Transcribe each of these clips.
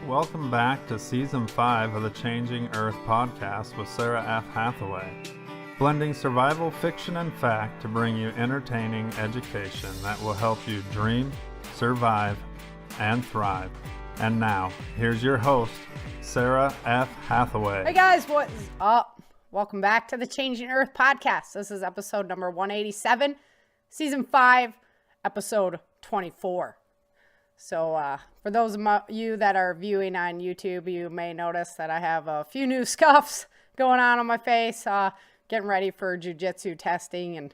Welcome back to Season 5 of the Changing Earth podcast with Sara F. Hathaway, blending survival fiction and fact to bring you entertaining education that will help you dream, survive, and thrive. And now, here's your host, Sara F. Hathaway. Hey guys, what is up? Welcome back to the Changing Earth podcast. This is episode number 187, Season 5, episode 24. So for those of you that are viewing on YouTube, you may notice that I have a few new scuffs going on my face, getting ready for jiu-jitsu testing, and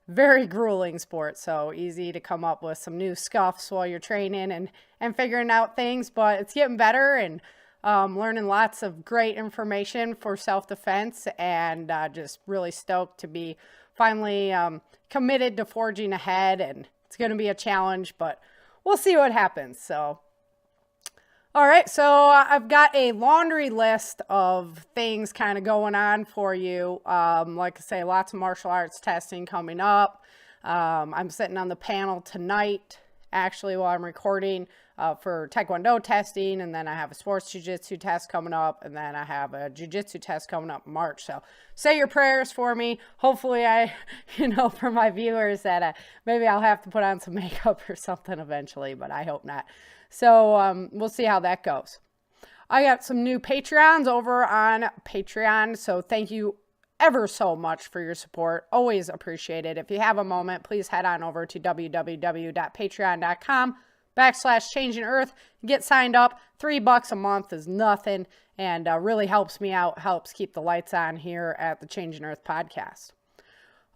very grueling sport. So easy to come up with some new scuffs while you're training and figuring out things, but it's getting better and learning lots of great information for self-defense, and just really stoked to be finally committed to forging ahead. And it's going to be a challenge, but we'll see what happens. So, all right. So I've got a laundry list of things kind of going on for you. Like I say, lots of martial arts testing coming up. I'm sitting on the panel tonight, actually, while I'm recording, for Taekwondo testing. And then I have a sports jiu-jitsu test coming up. And then I have a jiu-jitsu test coming up in March. So say your prayers for me. Hopefully for my viewers that maybe I'll have to put on some makeup or something eventually, but I hope not. So we'll see how that goes. I got some new Patreons over on Patreon. So thank you ever so much for your support. Always appreciate it. If you have a moment, please head on over to www.patreon.com/Changing Earth. Get signed up. $3 a month is nothing, and really helps me out, helps keep the lights on here at the Changing Earth podcast.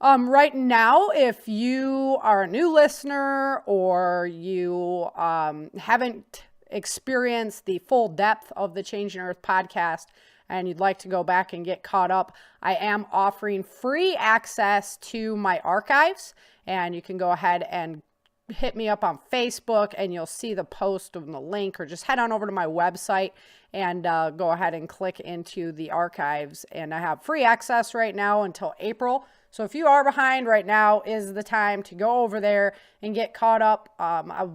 Right now, if you are a new listener or you haven't experienced the full depth of the Changing Earth podcast and you'd like to go back and get caught up, I am offering free access to my archives, and you can go ahead and hit me up on Facebook and you'll see the post of the link, or just head on over to my website and go ahead and click into the archives. And I have free access right now until April. So if you are behind, right now is the time to go over there and get caught up. I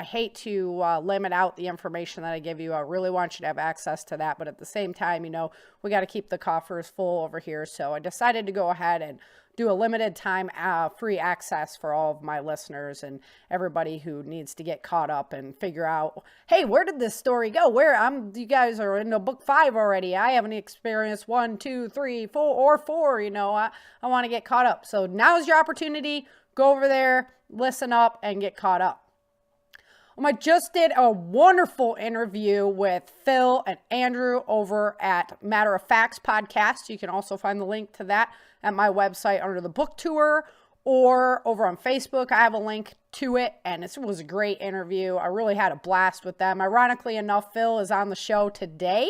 hate to limit out the information that I give you. I really want you to have access to that. But at the same time, we got to keep the coffers full over here. So I decided to go ahead and do a limited time free access for all of my listeners and everybody who needs to get caught up and figure out, hey, where did this story go? You guys are into book 5 already. I haven't experienced 1, 2, 3, 4, or 4. I want to get caught up. So now's your opportunity. Go over there, listen up, and get caught up. I just did a wonderful interview with Phil and Andrew over at Matter of Facts podcast. You can also find the link to that at my website under the book tour, or over on Facebook. I have a link to it, and it was a great interview. I really had a blast with them. Ironically enough, Phil is on the show today,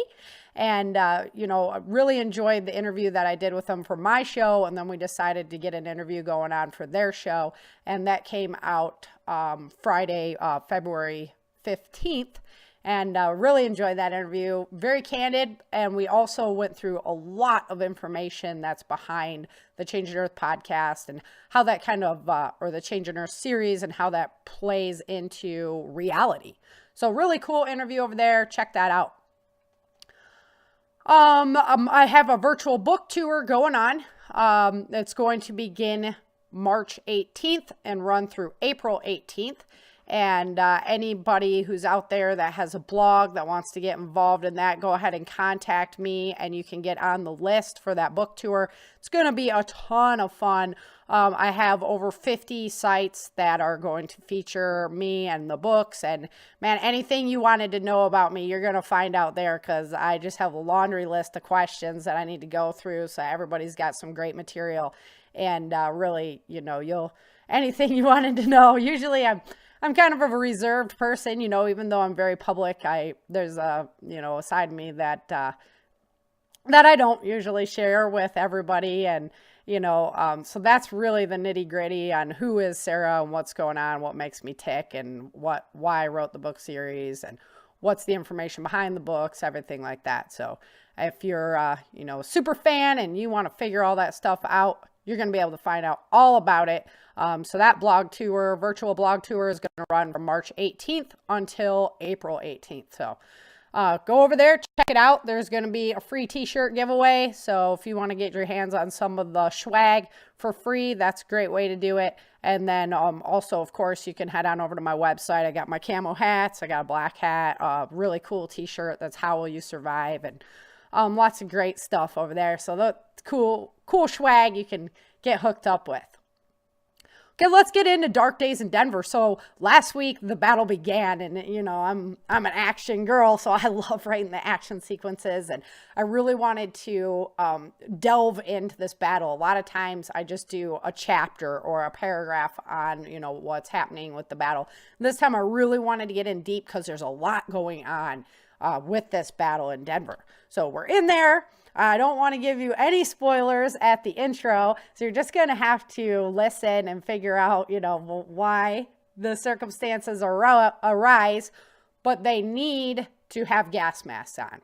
and I really enjoyed the interview that I did with them for my show, and then we decided to get an interview going on for their show, and that came out Friday, February 15th. And really enjoyed that interview. Very candid. And we also went through a lot of information that's behind the Changing Earth podcast and how that kind of, or the Changing Earth series, and how that plays into reality. So really cool interview over there. Check that out. I have a virtual book tour going on. It's going to begin March 18th and run through April 18th. And anybody who's out there that has a blog that wants to get involved in that, go ahead and contact me, and you can get on the list for that book tour. It's going to be a ton of fun. I have over 50 sites that are going to feature me and the books. And man, anything you wanted to know about me, you're going to find out there, because I just have a laundry list of questions that I need to go through. So everybody's got some great material. And really, anything you wanted to know. Usually I'm kind of a reserved person, even though I'm very public. There's a side of me that I don't usually share with everybody. And, so that's really the nitty gritty on who is Sara and what's going on, what makes me tick, and why I wrote the book series, and what's the information behind the books, everything like that. So if you're, a super fan and you want to figure all that stuff out, you're going to be able to find out all about it. So that virtual blog tour is going to run from March 18th until April 18th. So Go over there, check it out. There's going to be a free t-shirt giveaway. So if you want to get your hands on some of the swag for free, that's a great way to do it. And then also, of course, you can head on over to my website. I got my camo hats. I got a black hat, a really cool t-shirt. That's How Will You Survive? And lots of great stuff over there. So that's cool swag you can get hooked up with. Okay, let's get into Dark Days in Denver. So last week the battle began, and I'm an action girl, so I love writing the action sequences, and I really wanted to delve into this battle. A lot of times I just do a chapter or a paragraph on what's happening with the battle. This time I really wanted to get in deep because there's a lot going on with this battle in Denver. So we're in there. I don't want to give you any spoilers at the intro, so you're just going to have to listen and figure out, why the circumstances arise, but they need to have gas masks on.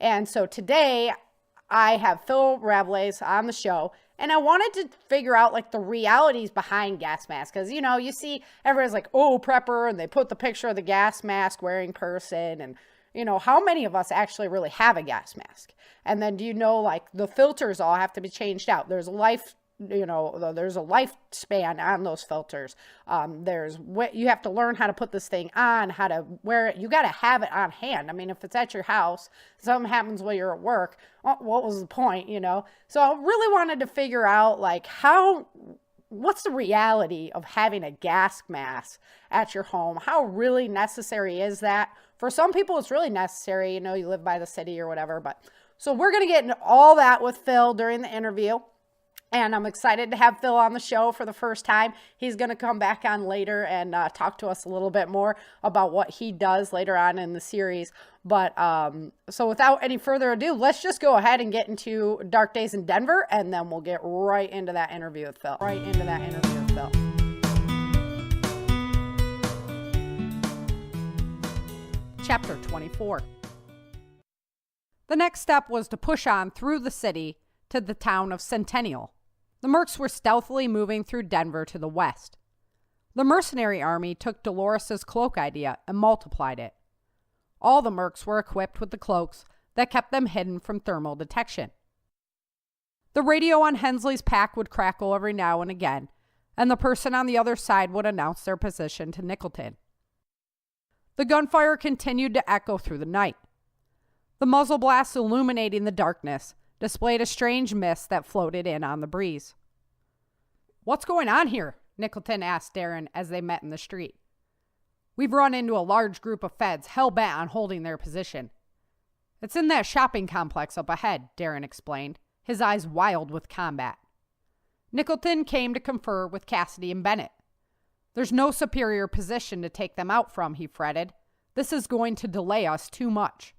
And so today I have Phil Ravlays on the show, and I wanted to figure out the realities behind gas masks. Because, you see everyone's like, oh, prepper, and they put the picture of the gas mask wearing person, and how many of us actually really have a gas mask? And then do you know, the filters all have to be changed out. There's a there's a lifespan on those filters. You have to learn how to put this thing on, how to wear it. You got to have it on hand. I mean, if it's at your house, something happens while you're at work, what was the point, So I really wanted to figure out, what's the reality of having a gas mask at your home? How really necessary is that? For some people, it's really necessary. You live by the city or whatever. So we're going to get into all that with Phil during the interview. And I'm excited to have Phil on the show for the first time. He's going to come back on later and talk to us a little bit more about what he does later on in the series. But so without any further ado, let's just go ahead and get into Dark Days in Denver, and then we'll get right into that interview with Phil. Chapter 24. The next step was to push on through the city to the town of Centennial. The Mercs were stealthily moving through Denver to the west. The mercenary army took Dolores's cloak idea and multiplied it. All the Mercs were equipped with the cloaks that kept them hidden from thermal detection. The radio on Hensley's pack would crackle every now and again, and the person on the other side would announce their position to Nicholton. The gunfire continued to echo through the night. The muzzle blasts illuminating the darkness displayed a strange mist that floated in on the breeze. "What's going on here?" Nicholton asked Darren as they met in the street. "We've run into a large group of feds hell-bent on holding their position." "It's in that shopping complex up ahead," Darren explained, his eyes wild with combat. Nicholton came to confer with Cassidy and Bennett. "There's no superior position to take them out from," he fretted. "This is going to delay us too much."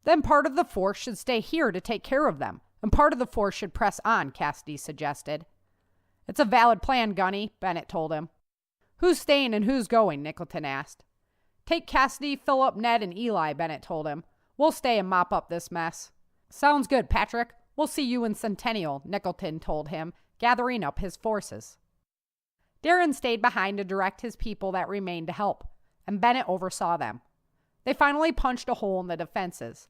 "Then part of the force should stay here to take care of them, and part of the force should press on," Cassidy suggested. "It's a valid plan, Gunny," Bennett told him. "Who's staying and who's going?" Nicholton asked. "Take Cassidy, Philip, Ned, and Eli," Bennett told him. "We'll stay and mop up this mess." "Sounds good, Patrick. We'll see you in Centennial," Nicholton told him, gathering up his forces. Darren stayed behind to direct his people that remained to help, and Bennett oversaw them. They finally punched a hole in the defenses.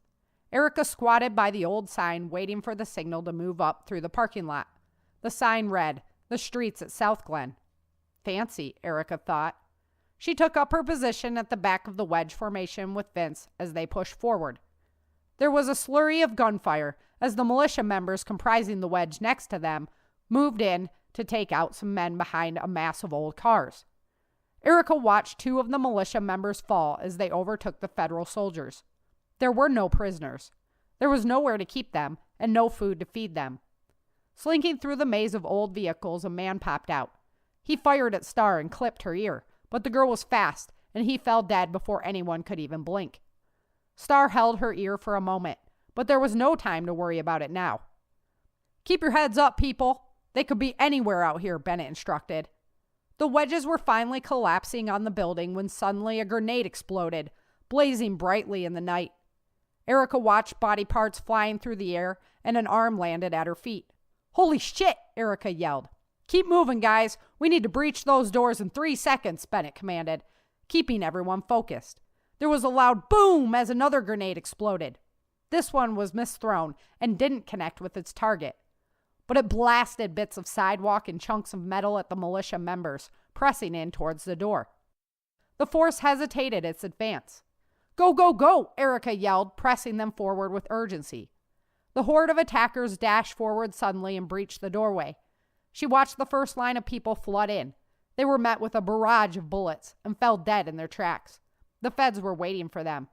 Erica squatted by the old sign, waiting for the signal to move up through the parking lot. The sign read, "The streets at South Glen." Fancy, Erica thought. She took up her position at the back of the wedge formation with Vince as they pushed forward. There was a slurry of gunfire as the militia members comprising the wedge next to them moved in to take out some men behind a mass of old cars. Erica watched two of the militia members fall as they overtook the federal soldiers. There were no prisoners. There was nowhere to keep them and no food to feed them. Slinking through the maze of old vehicles, a man popped out. He fired at Star and clipped her ear, but the girl was fast and he fell dead before anyone could even blink. Star held her ear for a moment, but there was no time to worry about it now. "Keep your heads up, people. They could be anywhere out here," Bennett instructed. The wedges were finally collapsing on the building when suddenly a grenade exploded, blazing brightly in the night. Erica watched body parts flying through the air, and an arm landed at her feet. "Holy shit!" Erica yelled. "Keep moving, guys. We need to breach those doors in 3 seconds," Bennett commanded, keeping everyone focused. There was a loud boom as another grenade exploded. This one was misthrown and didn't connect with its target, but it blasted bits of sidewalk and chunks of metal at the militia members, pressing in towards the door. The force hesitated its advance. "Go, go, go!" Erica yelled, pressing them forward with urgency. The horde of attackers dashed forward suddenly and breached the doorway. She watched the first line of people flood in. They were met with a barrage of bullets and fell dead in their tracks. The feds were waiting for them.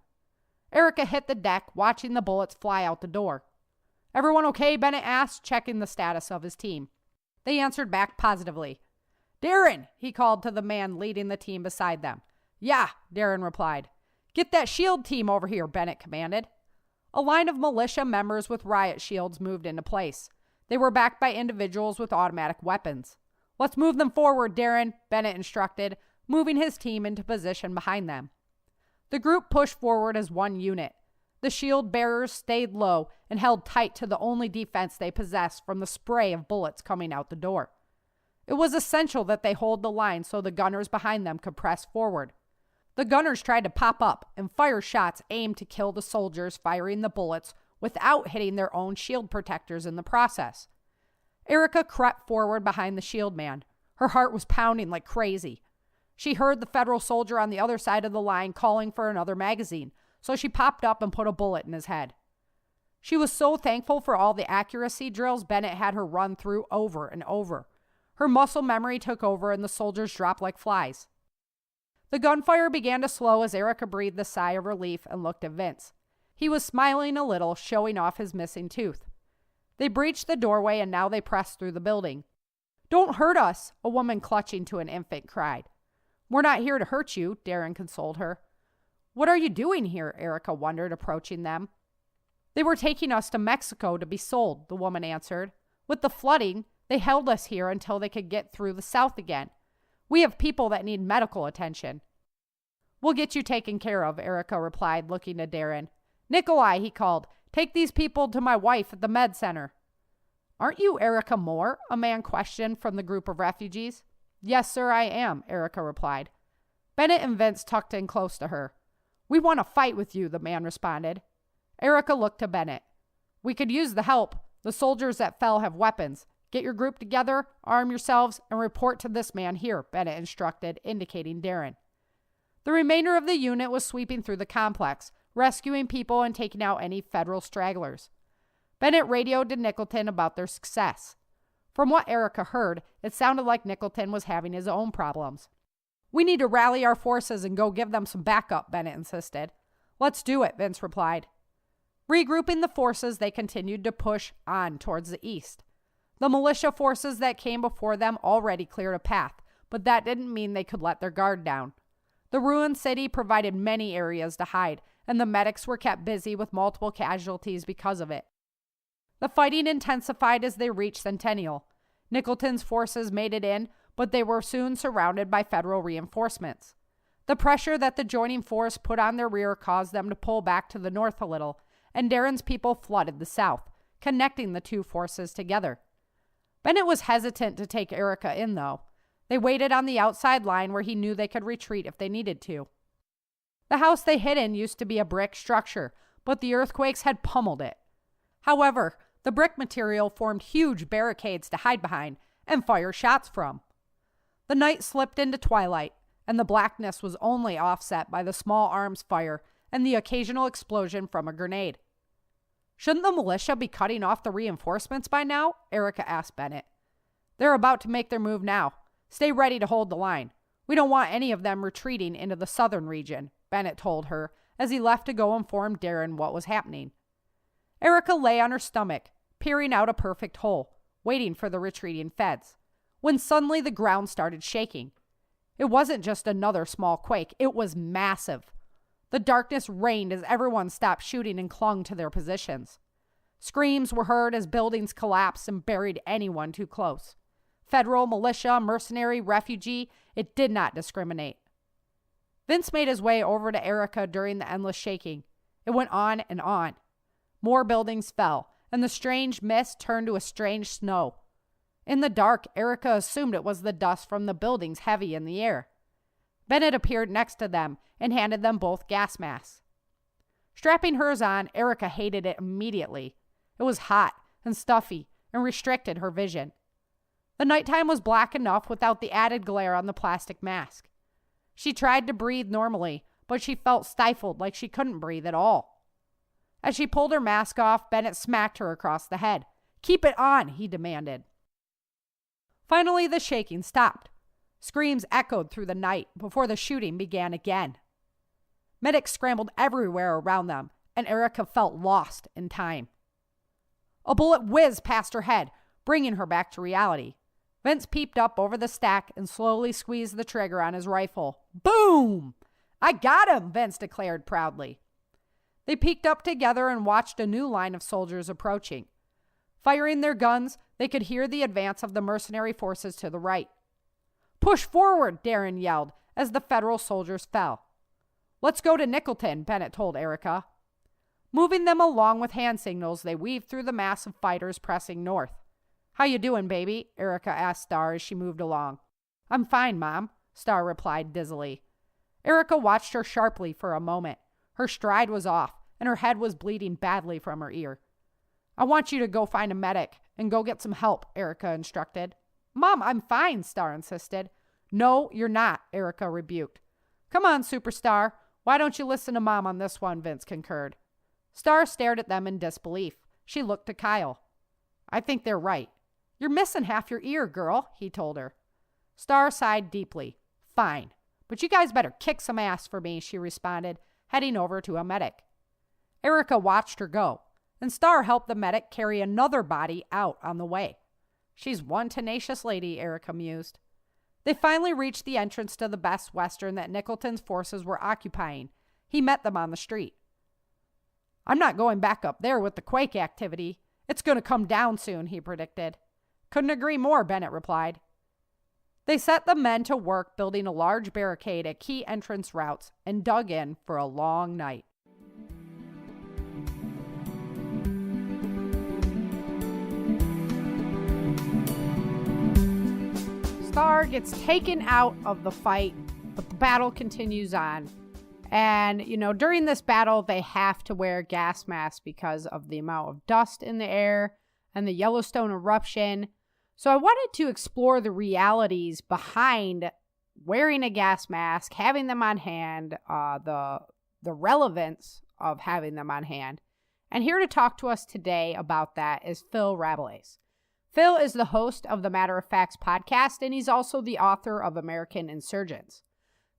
Erica hit the deck, watching the bullets fly out the door. "Everyone okay?" Bennett asked, checking the status of his team. They answered back positively. "Darren," he called to the man leading the team beside them. "Yeah," Darren replied. "Get that shield team over here," Bennett commanded. A line of militia members with riot shields moved into place. They were backed by individuals with automatic weapons. "Let's move them forward, Darren," Bennett instructed, moving his team into position behind them. The group pushed forward as one unit. The shield bearers stayed low and held tight to the only defense they possessed from the spray of bullets coming out the door. It was essential that they hold the line so the gunners behind them could press forward. The gunners tried to pop up and fire shots aimed to kill the soldiers firing the bullets without hitting their own shield protectors in the process. Erica crept forward behind the shield man. Her heart was pounding like crazy. She heard the federal soldier on the other side of the line calling for another magazine, so she popped up and put a bullet in his head. She was so thankful for all the accuracy drills Bennett had her run through over and over. Her muscle memory took over and the soldiers dropped like flies. The gunfire began to slow as Erica breathed a sigh of relief and looked at Vince. He was smiling a little, showing off his missing tooth. They breached the doorway and now they pressed through the building. "Don't hurt us," a woman clutching to an infant cried. "We're not here to hurt you," Darren consoled her. "What are you doing here?" Erica wondered, approaching them. "They were taking us to Mexico to be sold," the woman answered. "With the flooding, they held us here until they could get through the south again. We have people that need medical attention." "We'll get you taken care of," Erica replied, looking to Darren. "Nikolai," he called, "take these people to my wife at the med center." "Aren't you Erica Moore?" a man questioned from the group of refugees. "Yes, sir, I am," Erica replied. Bennett and Vince tucked in close to her. "We want to fight with you," the man responded. Erica looked to Bennett. "We could use the help. The soldiers that fell have weapons. Get your group together, arm yourselves, and report to this man here," Bennett instructed, indicating Darren. The remainder of the unit was sweeping through the complex, rescuing people and taking out any federal stragglers. Bennett radioed to Nicholton about their success. From what Erica heard, it sounded like Nicholton was having his own problems. "We need to rally our forces and go give them some backup," Bennett insisted. "Let's do it," Vince replied. Regrouping the forces, they continued to push on towards the east. The militia forces that came before them already cleared a path, but that didn't mean they could let their guard down. The ruined city provided many areas to hide, and the medics were kept busy with multiple casualties because of it. The fighting intensified as they reached Centennial. Nicholton's forces made it in, but they were soon surrounded by federal reinforcements. The pressure that the joining force put on their rear caused them to pull back to the north a little, and Darren's people flooded the south, connecting the two forces together. Bennett was hesitant to take Erica in, though. They waited on the outside line where he knew they could retreat if they needed to. The house they hid in used to be a brick structure, but the earthquakes had pummeled it. However, the brick material formed huge barricades to hide behind and fire shots from. The night slipped into twilight, and the blackness was only offset by the small arms fire and the occasional explosion from a grenade. "Shouldn't the militia be cutting off the reinforcements by now?" Erica asked Bennett. "They're about to make their move now. Stay ready to hold the line. We don't want any of them retreating into the southern region," Bennett told her as he left to go inform Darren what was happening. Erica lay on her stomach, peering out a perfect hole, waiting for the retreating feds, when suddenly the ground started shaking. It wasn't just another small quake, it was massive. The darkness reigned as everyone stopped shooting and clung to their positions. Screams were heard as buildings collapsed and buried anyone too close. Federal, militia, mercenary, refugee, it did not discriminate. Vince made his way over to Erica during the endless shaking. It went on and on. More buildings fell, and the strange mist turned to a strange snow. In the dark, Erica assumed it was the dust from the buildings heavy in the air. Bennett appeared next to them and handed them both gas masks. Strapping hers on, Erica hated it immediately. It was hot and stuffy and restricted her vision. The nighttime was black enough without the added glare on the plastic mask. She tried to breathe normally, but she felt stifled, like she couldn't breathe at all. As she pulled her mask off, Bennett smacked her across the head. "Keep it on," he demanded. Finally, the shaking stopped. Screams echoed through the night before the shooting began again. Medics scrambled everywhere around them, and Erica felt lost in time. A bullet whizzed past her head, bringing her back to reality. Vince peeped up over the stack and slowly squeezed the trigger on his rifle. Boom! "I got him," Vince declared proudly. They peeked up together and watched a new line of soldiers approaching. Firing their guns, they could hear the advance of the mercenary forces to the right. "Push forward," Darren yelled as the federal soldiers fell. "Let's go to Nickelton," Bennett told Erica. Moving them along with hand signals, they weaved through the mass of fighters pressing north. "How you doing, baby?" Erica asked Star as she moved along. "I'm fine, Mom," Star replied dizzily. Erica watched her sharply for a moment. Her stride was off, and her head was bleeding badly from her ear. "I want you to go find a medic and go get some help," Erica instructed. "Mom, I'm fine," Star insisted. "No, you're not," Erica rebuked. "Come on, Superstar. Why don't you listen to Mom on this one?" Vince concurred. Star stared at them in disbelief. She looked to Kyle. "I think they're right." "You're missing half your ear, girl," he told her. Star sighed deeply. "Fine, but you guys better kick some ass for me," she responded, heading over to a medic. Erica watched her go, and Star helped the medic carry another body out on the way. "She's one tenacious lady," Erica mused. They finally reached the entrance to the Best Western that Nickelton's forces were occupying. He met them on the street. "I'm not going back up there with the quake activity. It's going to come down soon," he predicted. "Couldn't agree more," Bennett replied. They set the men to work building a large barricade at key entrance routes and dug in for a long night. Star gets taken out of the fight, but the battle continues on. And, during this battle, they have to wear gas masks because of the amount of dust in the air and the Yellowstone eruption. So I wanted to explore the realities behind wearing a gas mask, having them on hand, the relevance of having them on hand. And here to talk to us today about that is Phil Rabelais. Phil is the host of the Matter of Facts podcast, and he's also the author of American Insurgents.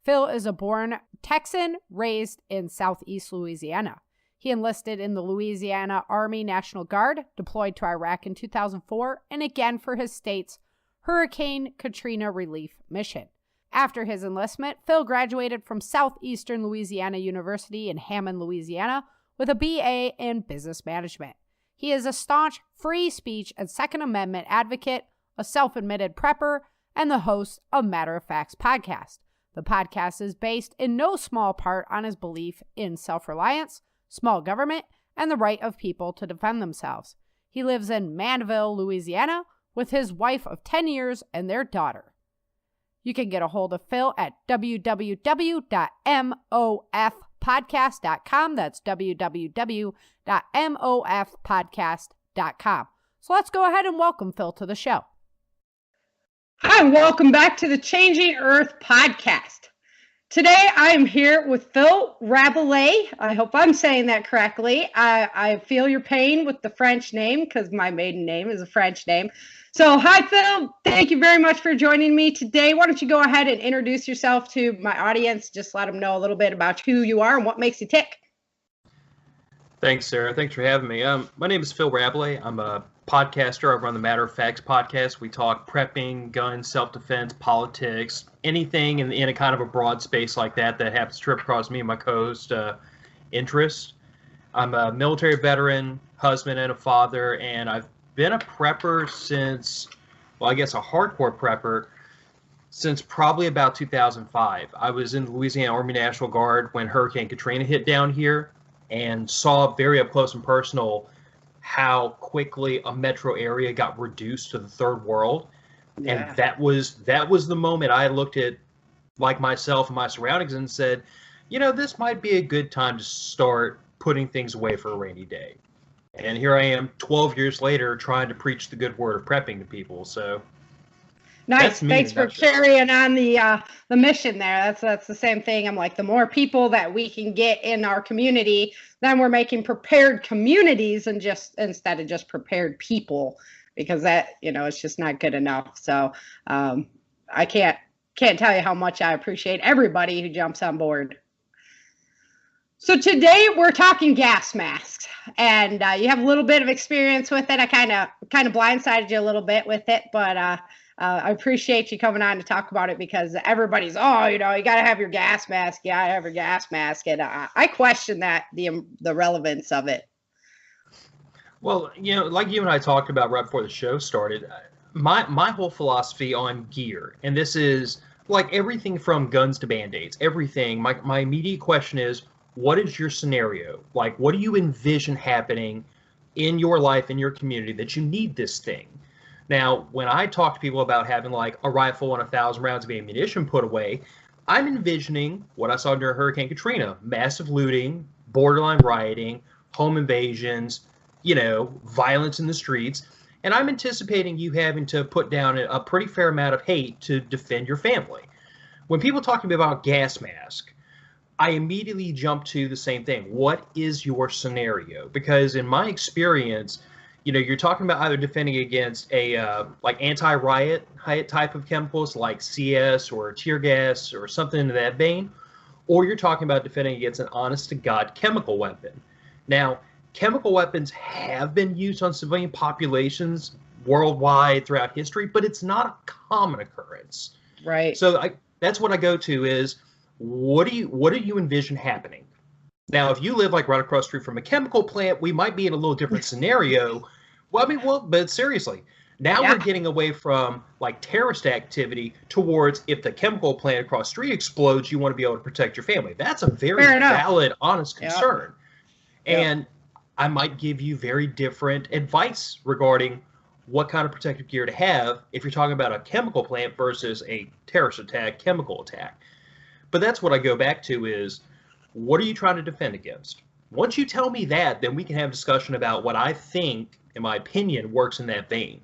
Phil is a born Texan raised in southeast Louisiana. He enlisted in the Louisiana Army National Guard, deployed to Iraq in 2004, and again for his state's Hurricane Katrina relief mission. After his enlistment, Phil graduated from Southeastern Louisiana University in Hammond, Louisiana, with a BA in business management. He is a staunch free speech and Second Amendment advocate, a self-admitted prepper, and the host of Matter of Facts podcast. The podcast is based in no small part on his belief in self-reliance, small government, and the right of people to defend themselves. He lives in Manville, Louisiana, with his wife of 10 years and their daughter. You can get a hold of Phil at www.mofpodcast.com. That's www.mofpodcast.com. So let's go ahead and welcome Phil to the show. Hi, welcome back to the Changing Earth podcast. Today I am here with Phil Rabelais. I hope I'm saying that correctly. I feel your pain with the French name because my maiden name is a French name. So hi, Phil. Thank you very much for joining me today. Why don't you go ahead and introduce yourself to my audience? Just let them know a little bit about who you are and what makes you tick. Thanks, Sarah. Thanks for having me. My name is Phil Rabelais. I'm a podcaster. I run the Matter of Facts podcast. We talk prepping, guns, self-defense, politics, anything in a kind of a broad space like that happens to trip across me and my co-host interest. I'm a military veteran, husband, and a father, and I've been a prepper since, well, I guess a hardcore prepper since probably about 2005. I was in the Louisiana Army National Guard when Hurricane Katrina hit down here and saw very up close and personal how quickly a metro area got reduced to the third world. Yeah. And that was the moment I looked at like myself and my surroundings and said, this might be a good time to start putting things away for a rainy day. And here I am 12 years later trying to preach the good word of prepping to people. So nice. Thanks for carrying on the mission there. That's the same thing. I'm like, the more people that we can get in our community, then we're making prepared communities and instead of just prepared people, because that, it's just not good enough. So I can't tell you how much I appreciate everybody who jumps on board. So today we're talking gas masks, and you have a little bit of experience with it. I kind of blindsided you a little bit with it, but I appreciate you coming on to talk about it, because everybody's, you got to have your gas mask. You got to have your gas mask. And I question that, the relevance of it. Well, like you and I talked about right before the show started, my whole philosophy on gear, and this is like everything from guns to Band-Aids, everything. My immediate question is, what is your scenario? Like, what do you envision happening in your life, in your community, that you need this thing? Now, when I talk to people about having like a rifle and 1,000 rounds of ammunition put away, I'm envisioning what I saw during Hurricane Katrina: massive looting, borderline rioting, home invasions, violence in the streets. And I'm anticipating you having to put down a pretty fair amount of hate to defend your family. When people talk to me about gas mask, I immediately jump to the same thing. What is your scenario? Because in my experience, you're talking about either defending against a like anti-riot type of chemicals like CS or tear gas or something in that vein, or you're talking about defending against an honest-to-God chemical weapon. Now, chemical weapons have been used on civilian populations worldwide throughout history, but it's not a common occurrence. Right. So that's what I go to is, what do you envision happening? Now, if you live like right across the street from a chemical plant, we might be in a little different scenario. But seriously, now we're getting away from like terrorist activity towards, if the chemical plant across the street explodes, you want to be able to protect your family. That's a very valid, honest concern. Yep. And I might give you very different advice regarding what kind of protective gear to have if you're talking about a chemical plant versus a terrorist attack, chemical attack. But that's what I go back to is, what are you trying to defend against? Once you tell me that, then we can have a discussion about what I think, in my opinion, works in that vein.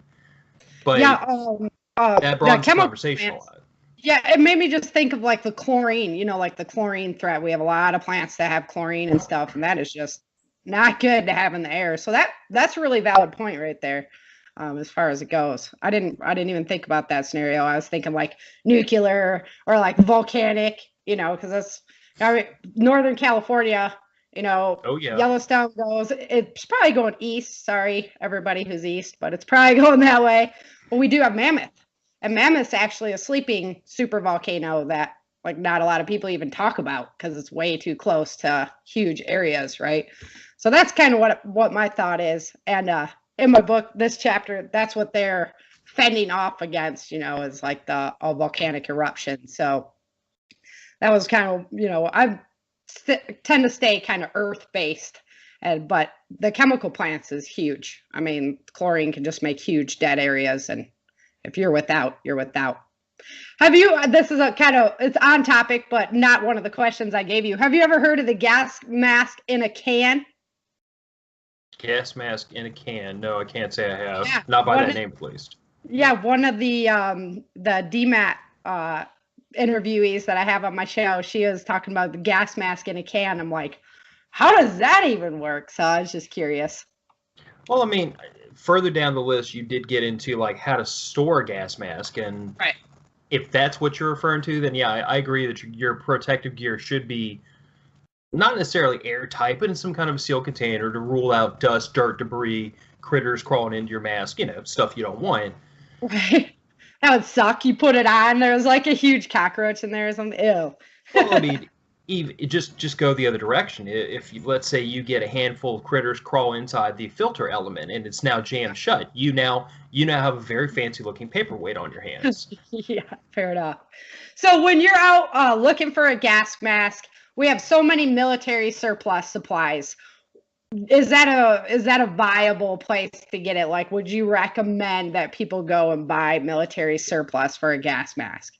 But that broadens the conversation a lot. Yeah, it made me just think of like the chlorine, like the chlorine threat. We have a lot of plants that have chlorine and stuff, and that is just not good to have in the air. So that's a really valid point right there. As far as it goes, I didn't even think about that scenario. I was thinking like nuclear or like volcanic, because that's Northern California, Oh, yeah. Yellowstone it's probably going east. Sorry, everybody who's east, but it's probably going that way. But we do have Mammoth, and Mammoth's actually a sleeping super volcano that like not a lot of people even talk about because it's way too close to huge areas, right? So that's kind of what my thought is. And in my book, this chapter, that's what they're fending off against, is like a volcanic eruption. So that was kind of, I tend to stay kind of earth-based, but the chemical plants is huge. I mean, chlorine can just make huge dead areas, and if you're without, you're without. This is it's on topic, but not one of the questions I gave you. Have you ever heard of the gas mask in a can? Gas mask in a can? No, I can't say I have. Yeah, not by that name, at least. Yeah, one of the DMAT interviewees that I have on my show, she was talking about the gas mask in a can. I'm like, how does that even work? So I was just curious. Well, I mean, further down the list, you did get into like how to store a gas mask, and right. If that's what you're referring to, then yeah, I agree that your protective gear should be not necessarily airtight, but in some kind of a sealed container to rule out dust, dirt, debris, critters crawling into your mask, stuff you don't want. Right. That would suck. You put it on, there's like a huge cockroach in there or something. Ew. Well, I mean, just go the other direction. If let's say you get a handful of critters crawl inside the filter element and it's now jammed shut, you now have a very fancy looking paperweight on your hands. Yeah, fair enough. So when you're out looking for a gas mask, we have so many military surplus supplies. Is that a viable place to get it? Like, would you recommend that people go and buy military surplus for a gas mask?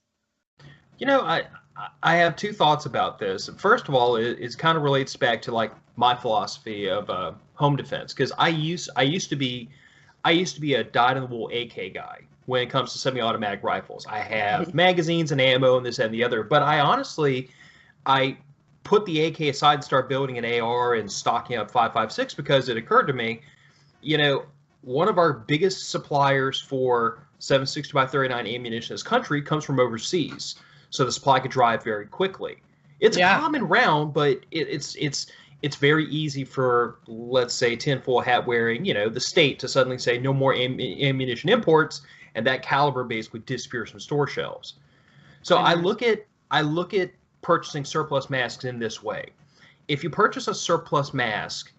I have two thoughts about this. First of all, it kind of relates back to like my philosophy of home defense, because I used to be a dyed-in-the-wool AK guy when it comes to semi-automatic rifles. I have magazines and ammo and this and the other, but I put the AK aside and start building an AR and stocking up 5.56 because it occurred to me, one of our biggest suppliers for 7.62 by 39 ammunition in this country comes from overseas, so the supply could drive very quickly. It's a common round, but it's very easy for, let's say, tinfoil hat wearing, the state to suddenly say no more ammunition imports, and that caliber basically disappears from store shelves. So I look at purchasing surplus masks in this way. If you purchase a surplus mask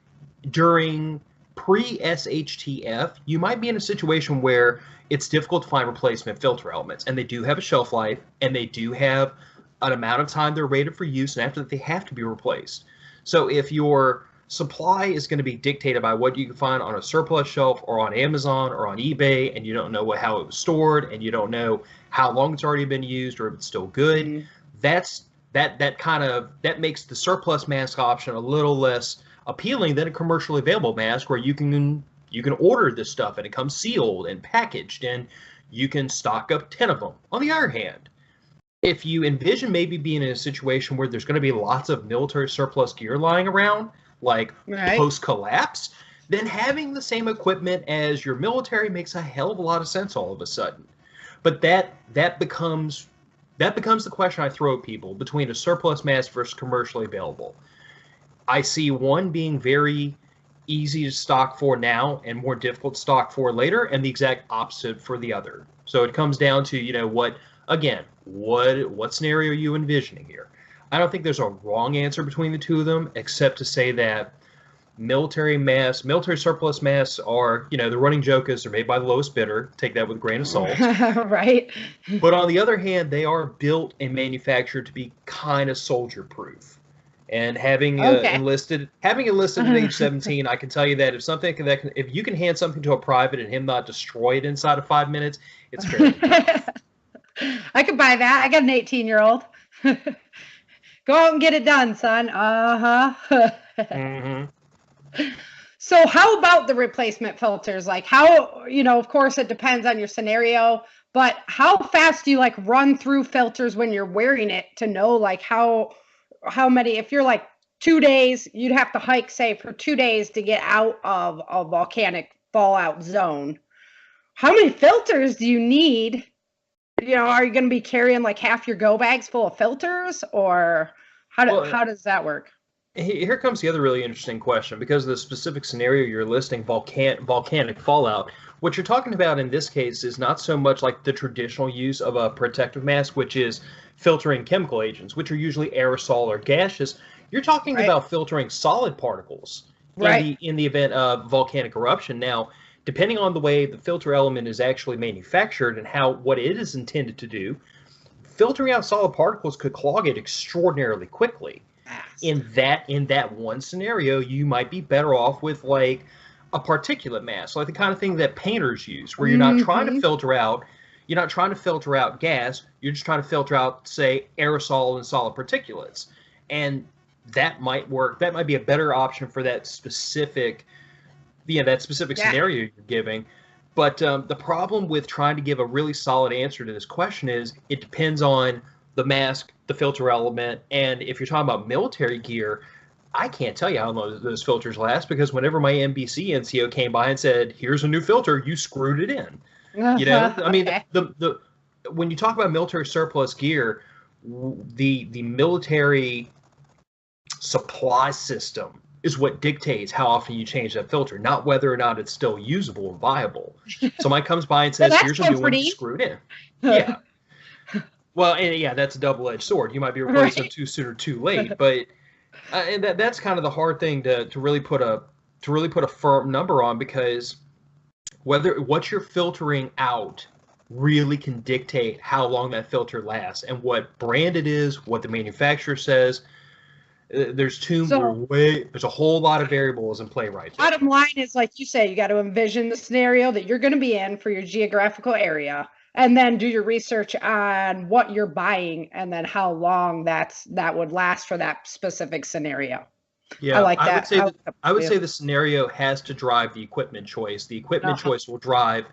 during pre-SHTF, you might be in a situation where it's difficult to find replacement filter elements, and they do have a shelf life, and they do have an amount of time they're rated for use, and after that they have to be replaced. So if your supply is going to be dictated by what you can find on a surplus shelf or on Amazon or on eBay, and you don't know how it was stored, and you don't know how long it's already been used or if it's still good, that makes the surplus mask option a little less appealing than a commercially available mask where you can order this stuff and it comes sealed and packaged and you can stock up 10 of them. On the other hand, if you envision maybe being in a situation where there's going to be lots of military surplus gear lying around, like post-collapse, then having the same equipment as your military makes a hell of a lot of sense all of a sudden. But that becomes the question I throw at people between a surplus mask versus commercially available. I see one being very easy to stock for now and more difficult to stock for later, and the exact opposite for the other. So it comes down to, what scenario are you envisioning here? I don't think there's a wrong answer between the two of them, except to say that military surplus masks are, the running joke is they're made by the lowest bidder. Take that with a grain of salt. Right. But on the other hand, they are built and manufactured to be kind of soldier proof. And having enlisted at age 17, I can tell you that if you can hand something to a private and him not destroy it inside of 5 minutes, it's fairly tough. I could buy that. I got an 18-year-old. Go out and get it done, son. So how about the replacement filters? Like how, of course it depends on your scenario, but how fast do you like run through filters when you're wearing it to know like how many, if you're like 2 days, you'd have to hike, say, for 2 days to get out of a volcanic fallout zone. How many filters do you need? Are you going to be carrying like half your go bags full of filters, or how does that work? Here comes the other really interesting question, because of the specific scenario you're listing, volcanic fallout. What you're talking about in this case is not so much like the traditional use of a protective mask, which is filtering chemical agents, which are usually aerosol or gaseous. You're talking about filtering solid particles in the event of volcanic eruption. Now, depending on the way the filter element is actually manufactured and what it is intended to do, filtering out solid particles could clog it extraordinarily quickly. In that one scenario, you might be better off with like a particulate mask, like the kind of thing that painters use, where you're not trying to filter out gas, you're just trying to filter out, say, aerosol and solid particulates. And that might work. That might be a better option for that specific scenario you're giving. But the problem with trying to give a really solid answer to this question is it depends on the mask, the filter element, and if you're talking about military gear, I can't tell you how long those filters last, because whenever my NBC NCO came by and said, "Here's a new filter," you screwed it in. I mean, the when you talk about military surplus gear, the military supply system is what dictates how often you change that filter, not whether or not it's still usable and viable. Somebody comes by and says, "Here's a new one," you screwed in. Yeah. Well, and that's a double-edged sword. You might be replacing them too soon or too late, but and that's kind of the hard thing to really put a firm number on, because what you're filtering out really can dictate how long that filter lasts and what brand it is, what the manufacturer says. There's a whole lot of variables in play right there. Bottom line is, like you say, you got to envision the scenario that you're going to be in for your geographical area. and then do your research on what you're buying and then how long that would last for that specific scenario. Yeah, I like that. I would say the scenario has to drive the equipment choice. The equipment choice will drive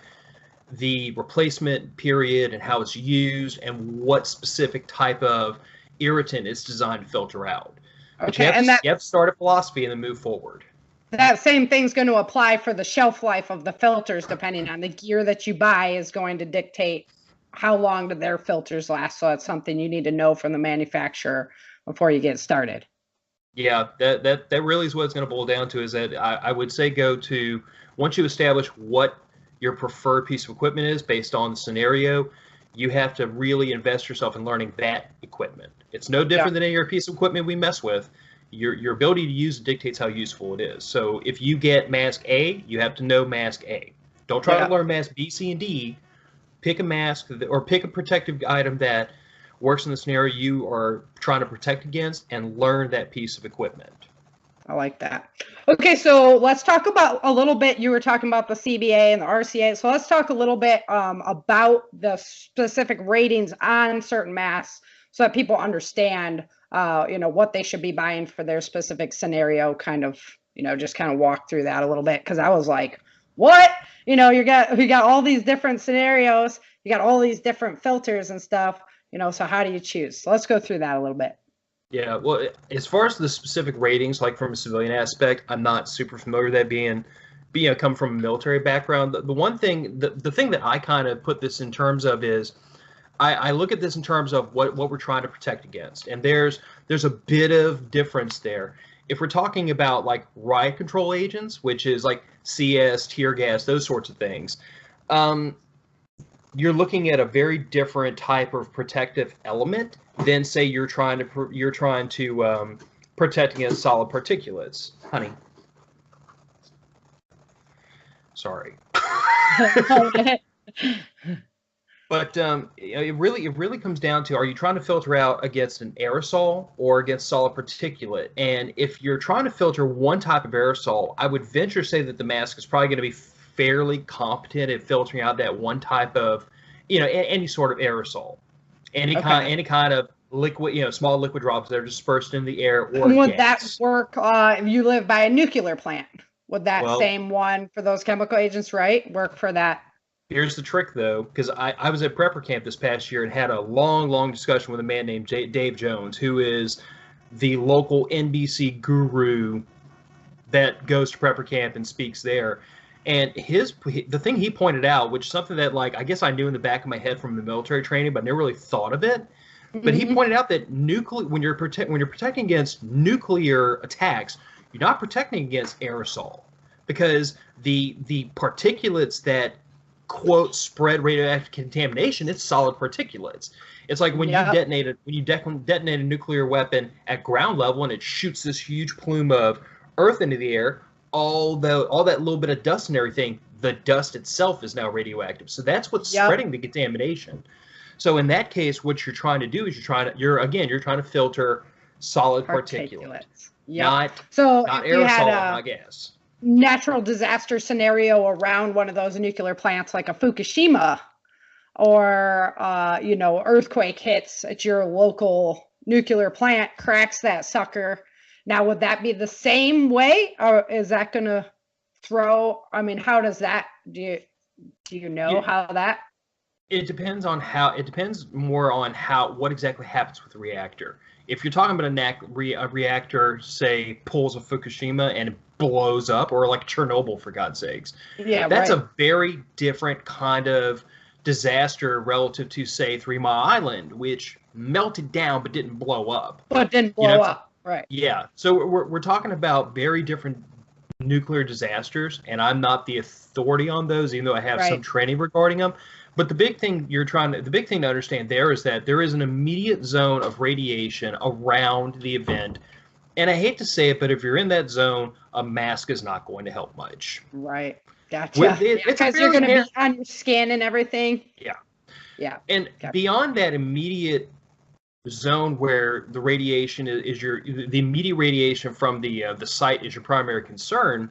the replacement period and how it's used and what specific type of irritant it's designed to filter out. But Okay, you have to start a philosophy and then move forward. That same thing's going to apply for the shelf life of the filters, depending on the gear that you buy is going to dictate how long do their filters last. So it's something you need to know from the manufacturer before you get started. Yeah, that really is what it's going to boil down to, is that I would say once you establish what your preferred piece of equipment is based on the scenario, you have to really invest yourself in learning that equipment. It's no different than any other piece of equipment we mess with. Your ability to use it dictates how useful it is. So if you get mask A, you have to know mask A. Don't try to learn mask B, C, and D. Pick a mask or pick a protective item that works in the scenario you are trying to protect against, and learn that piece of equipment. I like that. Okay, so let's talk about a little bit. You were talking about the CBA and the RCA. So let's talk a little bit about the specific ratings on certain masks so that people understand, what they should be buying for their specific scenario. Kind of, just kind of walk through that a little bit, because I was like, what? We got all these different scenarios. You got all these different filters and stuff. So how do you choose? So let's go through that a little bit. Yeah, well, as far as the specific ratings, like from a civilian aspect, I'm not super familiar with that being come from a military background. The one thing, the thing that I kind of put this in terms of is, I look at this in terms of what we're trying to protect against, and there's a bit of difference there. If we're talking about like riot control agents, which is like CS, tear gas, those sorts of things, you're looking at a very different type of protective element than, say, you're trying to protect against solid particulates. Honey, sorry. But it really comes down to, are you trying to filter out against an aerosol or against solid particulate? And if you're trying to filter one type of aerosol, I would venture to say that the mask is probably going to be fairly competent at filtering out that one type of, any sort of aerosol, any kind of liquid, small liquid drops that are dispersed in the air. Or would gas. That work if you live by a nuclear plant? Would that same one for those chemical agents, right, work for that? Here's the trick, though, because I was at prepper camp this past year and had a long discussion with a man named Dave Jones, who is the local NBC guru that goes to prepper camp and speaks there. And the thing he pointed out, which is something that, like, I guess I knew in the back of my head from the military training, but never really thought of it. But he pointed out that when you're protecting against nuclear attacks, you're not protecting against aerosol, because the particulates that, quote, spread radioactive contamination, it's solid particulates. It's like when you detonate a nuclear weapon at ground level and it shoots this huge plume of earth into the air, all that little bit of dust and everything, the dust itself is now radioactive. So that's what's spreading the contamination. So in that case, what you're trying to do is you're trying to filter solid particulates. Not aerosol, not gas. Natural disaster scenario around one of those nuclear plants, like a Fukushima, or earthquake hits at your local nuclear plant, cracks that sucker. Now, would that be the same way, or is that going to throw? I mean, how does that? Do you know how that? It depends more on what exactly happens with the reactor. If you're talking about a reactor, say, pulls a Fukushima and it blows up, or like Chernobyl, for God's sakes, that's a very different kind of disaster relative to, say, 3 Mile Island, which melted down but didn't blow up. Right. Yeah. So we're talking about very different nuclear disasters, and I'm not the authority on those, even though I have some training regarding them. But the big thing to understand there is that there is an immediate zone of radiation around the event. And I hate to say it, but if you're in that zone, a mask is not going to help much. Right. Gotcha. Because you're going to be on your skin and everything. Yeah. Yeah. And beyond that immediate zone where the radiation is the immediate radiation from the site is your primary concern,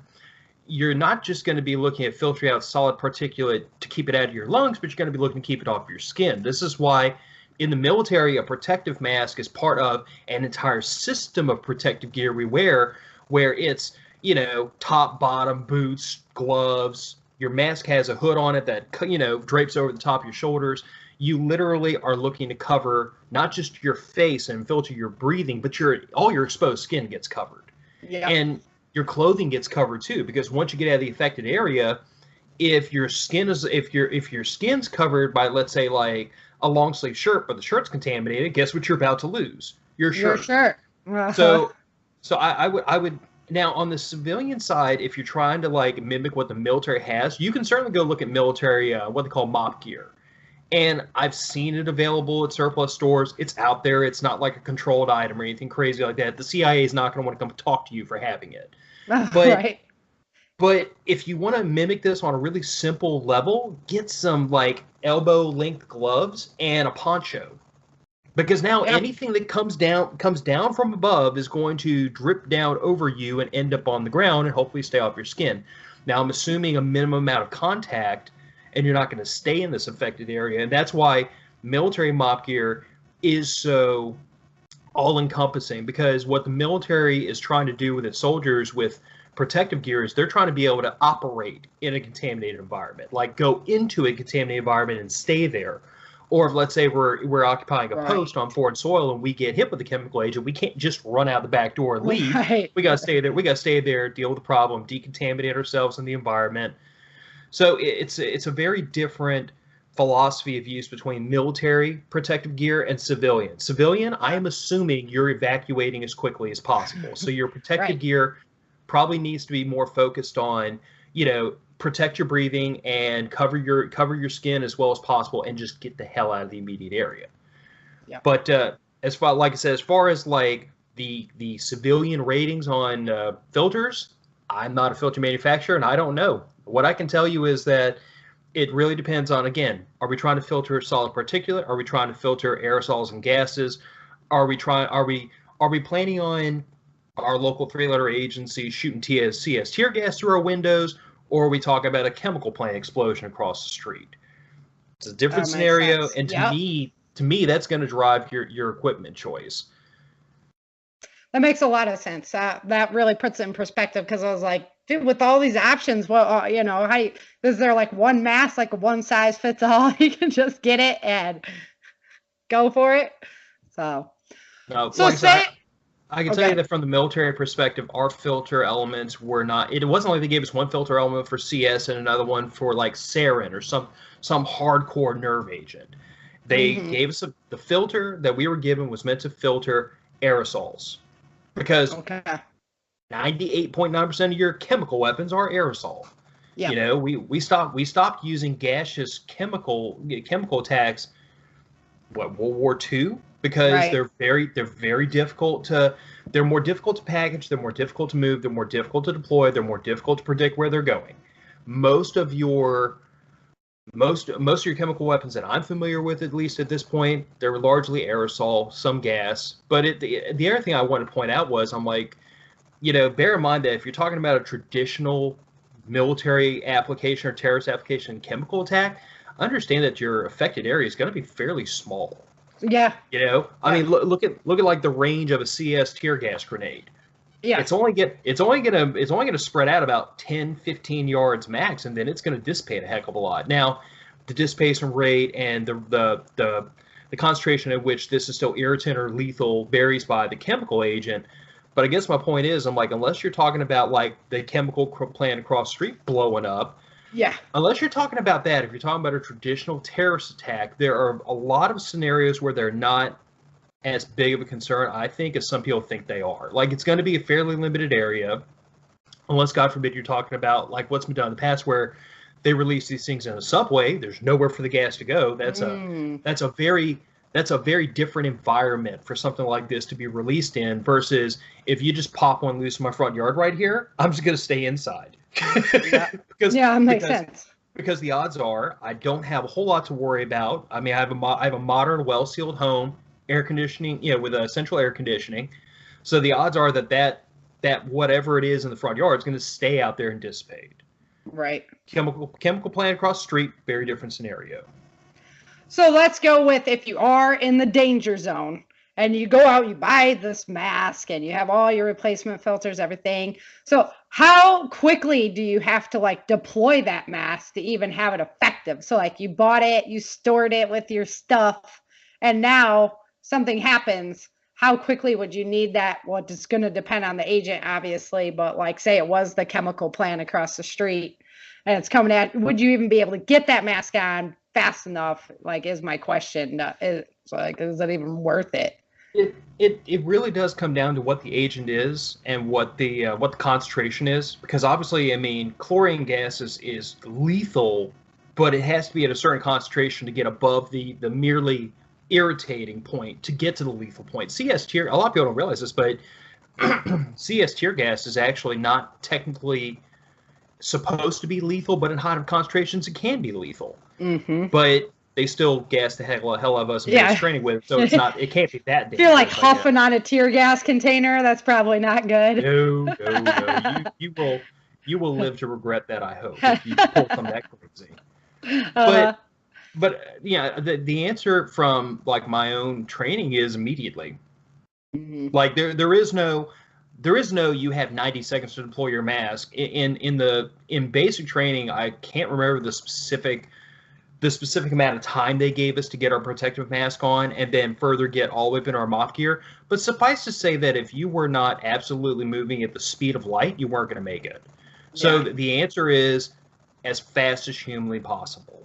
you're not just going to be looking at filtering out solid particulate to keep it out of your lungs, but you're going to be looking to keep it off your skin. This is why in the military, a protective mask is part of an entire system of protective gear we wear, where it's, top, bottom, boots, gloves. Your mask has a hood on it that, drapes over the top of your shoulders. You literally are looking to cover not just your face and filter your breathing, but all your exposed skin gets covered. Yeah. And your clothing gets covered too, because once you get out of the affected area, if your skin's covered by, let's say, like a long sleeve shirt, but the shirt's contaminated, guess what you're about to lose? Your shirt. Your shirt. So I would now, on the civilian side, if you're trying to like mimic what the military has, you can certainly go look at military what they call mop gear. And I've seen it available at surplus stores. It's out there. It's not like a controlled item or anything crazy like that. The CIA is not going to want to come talk to you for having it. But, right. But if you want to mimic this on a really simple level, get some like elbow length gloves and a poncho. Because now anything that comes down from above is going to drip down over you and end up on the ground and hopefully stay off your skin. Now, I'm assuming a minimum amount of contact, and you're not going to stay in this affected area. And that's why military mop gear is so all-encompassing, because what the military is trying to do with its soldiers with protective gear is they're trying to be able to operate in a contaminated environment, like go into a contaminated environment and stay there. Or if, let's say, we're occupying a post on foreign soil and we get hit with a chemical agent, we can't just run out the back door and leave. Right. We got to stay there. We got to stay there, deal with the problem, decontaminate ourselves in the environment. So it's a very different philosophy of use between military protective gear and civilian. Civilian, I am assuming you're evacuating as quickly as possible. So your protective gear probably needs to be more focused on, protect your breathing and cover your skin as well as possible, and just get the hell out of the immediate area. Yeah. But as far as like the civilian ratings on filters, I'm not a filter manufacturer and I don't know. What I can tell you is that it really depends on, again, are we trying to filter solid particulate? Are we trying to filter aerosols and gases? Are we planning on our local 3-letter agency shooting CS tear gas through our windows? Or are we talking about a chemical plant explosion across the street? It's a different scenario, and to me, that's going to drive your equipment choice. That makes a lot of sense. That really puts it in perspective, because I was like, dude, with all these options, well, is there like one mask, like a one size fits all? You can just get it and go for it. So, no, I can tell you that from the military perspective, our filter elements were not. It wasn't like they gave us one filter element for CS and another one for like sarin or some hardcore nerve agent. They gave us the filter that we were given was meant to filter aerosols, because 98.9% of your chemical weapons are aerosol. Yeah. We stopped using gaseous chemical attacks. World War II? Because they're very difficult they're more difficult to package, they're more difficult to move, they're more difficult to deploy, they're more difficult to predict where they're going. Most of your chemical weapons that I'm familiar with, at least at this point, they're largely aerosol, some gas. But the other thing I wanted to point out was, I'm like, bear in mind that if you're talking about a traditional military application or terrorist application chemical attack, understand that your affected area is going to be fairly small. Yeah. I mean, look at like the range of a CS tear gas grenade. Yeah. It's only gonna spread out about 10, 15 yards max, and then it's gonna dissipate a heck of a lot. Now, the dissipation rate and the concentration at which this is still irritant or lethal varies by the chemical agent. But I guess my point is, I'm like, unless you're talking about like the chemical plant across the street blowing up. Yeah. Unless you're talking about that, if you're talking about a traditional terrorist attack, there are a lot of scenarios where they're not as big of a concern, I think, as some people think they are. Like, it's going to be a fairly limited area, unless, God forbid, you're talking about like what's been done in the past, where they release these things in a subway. There's nowhere for the gas to go. That's a very different environment for something like this to be released in, versus if you just pop one loose in my front yard right here, I'm just going to stay inside. It makes sense. Because the odds are I don't have a whole lot to worry about. I mean, I have a modern, well-sealed home, air conditioning, with a central air conditioning. So the odds are that that whatever it is in the front yard is going to stay out there and dissipate. Right. Chemical plant across the street, very different scenario. So let's go with if you are in the danger zone and you go out, you buy this mask and you have all your replacement filters, everything. So how quickly do you have to like deploy that mask to even have it effective? So like you bought it, you stored it with your stuff, and now something happens. How quickly would you need that? Well, it's going to depend on the agent, obviously, but like say it was the chemical plant across the street and it's coming at, would you even be able to get that mask on fast enough? Like, is my question. Is it even worth it? It really does come down to what the agent is and what the concentration is, because obviously, I mean, chlorine gas is lethal, but it has to be at a certain concentration to get above the merely irritating point to get to the lethal point. CS tear, a lot of people don't realize this, but CS tear gas is actually not technically supposed to be lethal, but in high concentrations it can be lethal. Mm-hmm. But they still gas the hell out of us in base training with it, so it can't be that dangerous. If you're like huffing on a tear gas container, that's probably not good. No. You will live to regret that, I hope, if you pull something that crazy. But yeah, the answer from like my own training is immediately. Mm-hmm. Like there is no you have 90 seconds to deploy your mask. In basic training, I can't remember the specific amount of time they gave us to get our protective mask on and then further get all the way up in our MOF gear. But suffice to say that if you were not absolutely moving at the speed of light, you weren't going to make it. So the answer is as fast as humanly possible.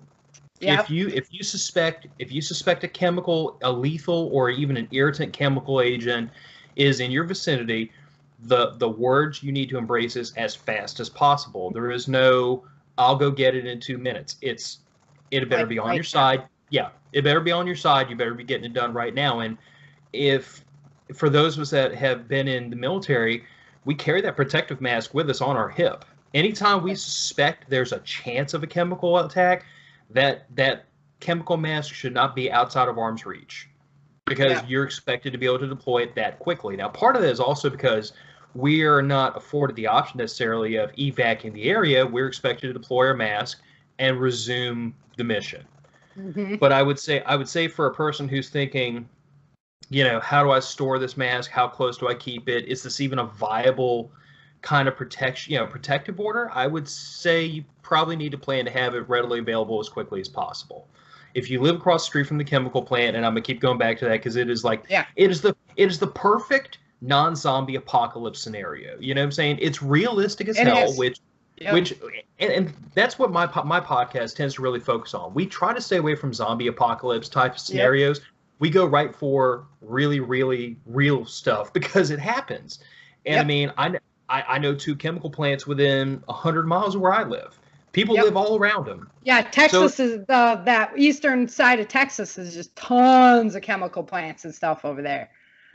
Yep. If you suspect a chemical, a lethal or even an irritant chemical agent is in your vicinity, the words you need to embrace is as fast as possible. There is no I'll go get it in 2 minutes. It better be on your side. Yeah, it better be on your side. You better be getting it done right now. And if for those of us that have been in the military, we carry that protective mask with us on our hip. Anytime we suspect there's a chance of a chemical attack, that chemical mask should not be outside of arm's reach, because you're expected to be able to deploy it that quickly. Now, part of that is also because we are not afforded the option necessarily of evacuating the area. We're expected to deploy our mask and resume the mission. Mm-hmm. But I would say for a person who's thinking, how do I store this mask? How close do I keep it? Is this even a viable kind of protective order? I would say you probably need to plan to have it readily available as quickly as possible. If you live across the street from the chemical plant, and I'm gonna keep going back to that because it is it is the perfect non-zombie apocalypse scenario. You know what I'm saying? It's realistic as hell, which that's what my podcast tends to really focus on. We try to stay away from zombie apocalypse type of scenarios. Yep. We go right for really, really real stuff because it happens. And I mean, I know 2 chemical plants within 100 miles of where I live. People live all around them. Yeah, Texas is that eastern side of Texas is just tons of chemical plants and stuff over there.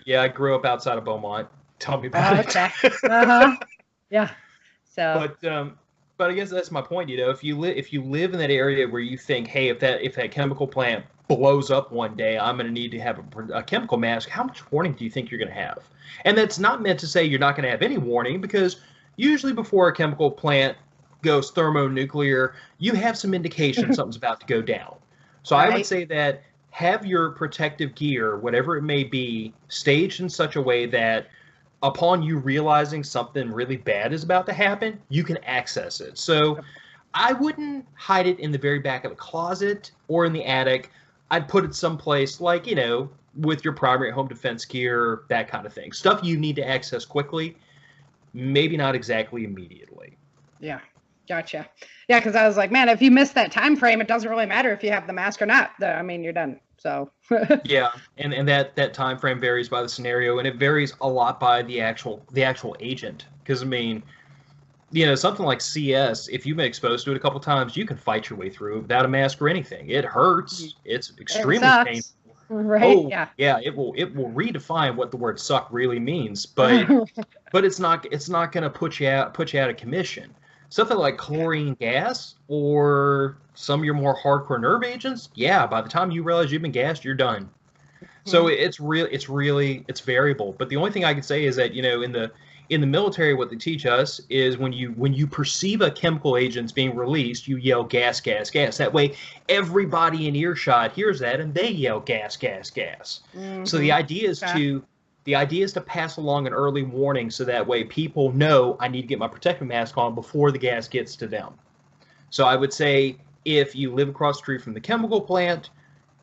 Yeah, I grew up outside of Beaumont. Tell me about it. Uh-huh. Yeah. So. But I guess that's my point. If you live in that area where you think, hey, if that chemical plant blows up one day, I'm going to need to have a chemical mask. How much warning do you think you're going to have? And that's not meant to say you're not going to have any warning, because usually before a chemical plant goes thermonuclear, you have some indication something's about to go down. So I would say that have your protective gear, whatever it may be, staged in such a way that upon you realizing something really bad is about to happen, you can access it. So I wouldn't hide it in the very back of the closet or in the attic. I'd put it someplace like, with your primary home defense gear, that kind of thing. Stuff you need to access quickly, maybe not exactly immediately. Yeah, gotcha. Yeah, because I was like, man, if you miss that time frame, it doesn't really matter if you have the mask or not. I mean, you're done. So yeah, and that time frame varies by the scenario, and it varies a lot by the actual agent. Because I mean, something like CS, if you've been exposed to it a couple times, you can fight your way through it without a mask or anything. It hurts. It's extremely painful. Right. Oh, yeah. It will redefine what the word "suck" really means, but it's not going to put you out of commission. Something like chlorine gas or some of your more hardcore nerve agents, by the time you realize you've been gassed, you're done. So it's variable. But the only thing I can say is that, in in the military, what they teach us is when you perceive a chemical agent's being released, you yell gas, gas, gas. That way, everybody in earshot hears that and they yell gas, gas, gas. So the idea is to pass along an early warning so that way people know I need to get my protective mask on before the gas gets to them. So I would say if you live across the street from the chemical plant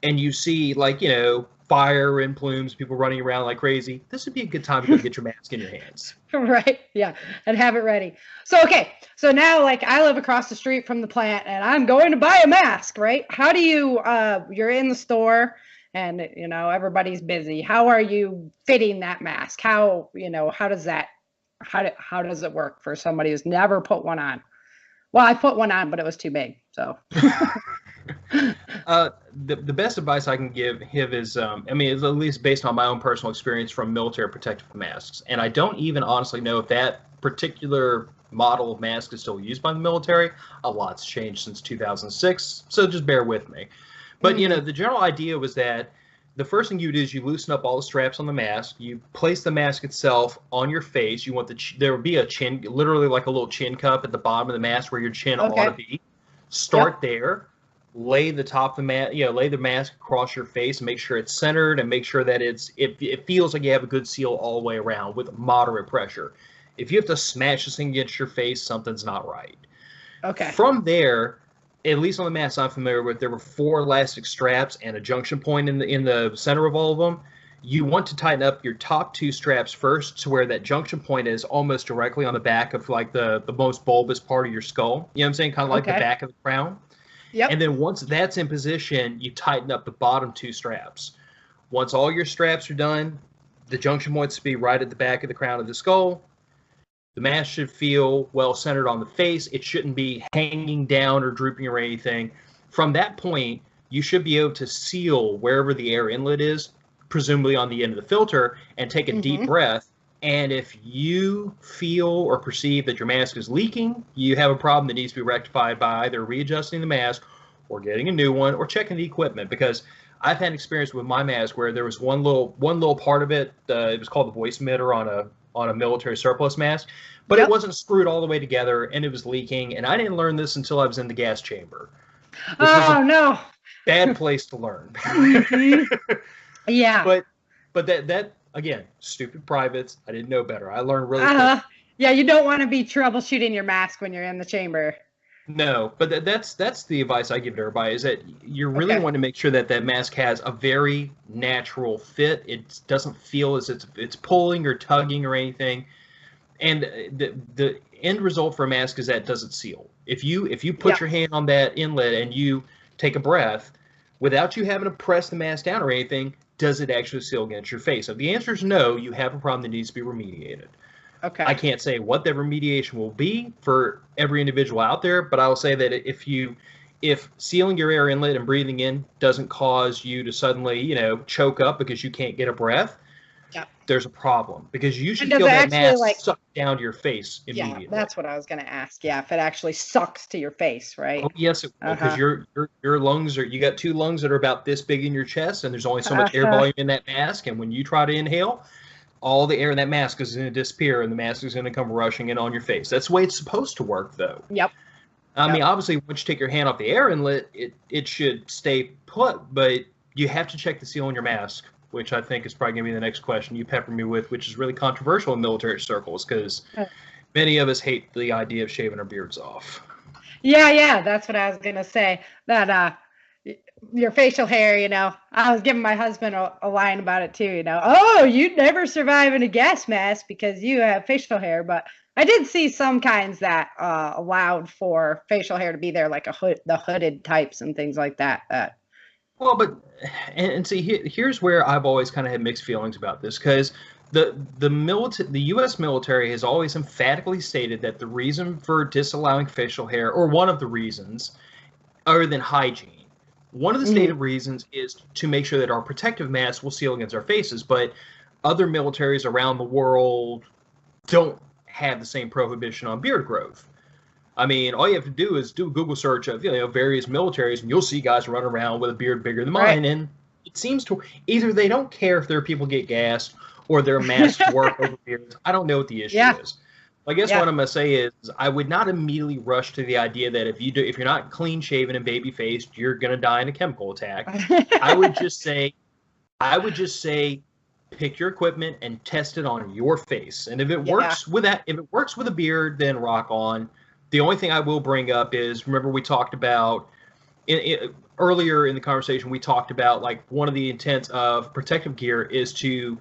and you see, like, you know, fire and plumes, people running around like crazy, this would be a good time to go get your mask in your hands. Right. Yeah. And have it ready. So, okay. So now, like, I live across the street from the plant and I'm going to buy a mask, right? How do you, you're in the store and, you know, everybody's busy. How are you fitting that mask? How, you know, how does it work for somebody who's never put one on? Well, I put one on, but it was too big. So the best advice I can give him is, I mean, it's at least based on my own personal experience from military protective masks. And I don't even honestly know if that particular model of mask is still used by the military. A lot's changed since 2006, so just bear with me. But, you know, the general idea was that the first thing you do is you loosen up all the straps on the mask. You place the mask itself on your face. You want there will be a chin, literally like a little chin cup at the bottom of the mask where your chin ought to be. Start there. Lay the top of the mask, lay the mask across your face and make sure it's centered and make sure that it feels like you have a good seal all the way around with moderate pressure. If you have to smash this thing against your face, something's not right. Okay. From there, at least on the mask I'm familiar with, there were 4 elastic straps and a junction point in the center of all of them. You want to tighten up your top 2 straps first to where that junction point is almost directly on the back of like the most bulbous part of your skull. You know what I'm saying? Kind of like the back of the crown. Yep. And then once that's in position, you tighten up the bottom 2 straps. Once all your straps are done, the junction points to be right at the back of the crown of the skull. The mask should feel well centered on the face. It shouldn't be hanging down or drooping or anything. From that point, you should be able to seal wherever the air inlet is, presumably on the end of the filter, and take a deep breath. And if you feel or perceive that your mask is leaking, you have a problem that needs to be rectified by either readjusting the mask or getting a new one or checking the equipment. Because I've had experience with my mask where there was one little part of it. It was called the voice emitter on a military surplus mask, but it wasn't screwed all the way together and it was leaking. And I didn't learn this until I was in the gas chamber. No. Bad place to learn. Yeah. But that again, stupid privates. I didn't know better. I learned really quick. Yeah, you don't want to be troubleshooting your mask when you're in the chamber. No, but that's the advice I give to everybody is that you really want to make sure that mask has a very natural fit. It doesn't feel as it's pulling or tugging or anything. And the end result for a mask is that it doesn't seal. If you put your hand on that inlet and you take a breath without you having to press the mask down or anything, does it actually seal against your face? If the answer is no, you have a problem that needs to be remediated. Okay. I can't say what that remediation will be for every individual out there, but I will say that if sealing your air inlet and breathing in doesn't cause you to suddenly, choke up because you can't get a breath, there's a problem because you should feel that mask suck down to your face immediately. Yeah, that's what I was going to ask. Yeah, if it actually sucks to your face, right? Oh, yes, it will, because your lungs you got 2 lungs that are about this big in your chest, and there's only so much air volume in that mask, and when you try to inhale, all the air in that mask is going to disappear, and the mask is going to come rushing in on your face. That's the way it's supposed to work, though. Yep. I mean, obviously, once you take your hand off the air inlet, it should stay put, but you have to check the seal on your mask, which I think is probably going to be the next question you pepper me with, which is really controversial in military circles because many of us hate the idea of shaving our beards off. Yeah, that's what I was going to say. That your facial hair, I was giving my husband a line about it too, oh, you'd never survive in a gas mask because you have facial hair. But I did see some kinds that allowed for facial hair to be there, like the hooded types and things like that. Well, but and see, here's where I've always kind of had mixed feelings about this because the U.S. military has always emphatically stated that the reason for disallowing facial hair, or one of the reasons, other than hygiene, one of the stated reasons is to make sure that our protective masks will seal against our faces. But other militaries around the world don't have the same prohibition on beard growth. I mean, all you have to do is do a Google search of various militaries, and you'll see guys running around with a beard bigger than mine. And it seems to either they don't care if their people get gassed, or their masks work over beards. I don't know what the issue is. I guess what I'm gonna say is I would not immediately rush to the idea that if you're not clean shaven and baby faced, you're gonna die in a chemical attack. I would just say pick your equipment and test it on your face. And if it works with that, if it works with a beard, then rock on. The only thing I will bring up is, remember we talked about earlier in the conversation, we talked about like one of the intents of protective gear is to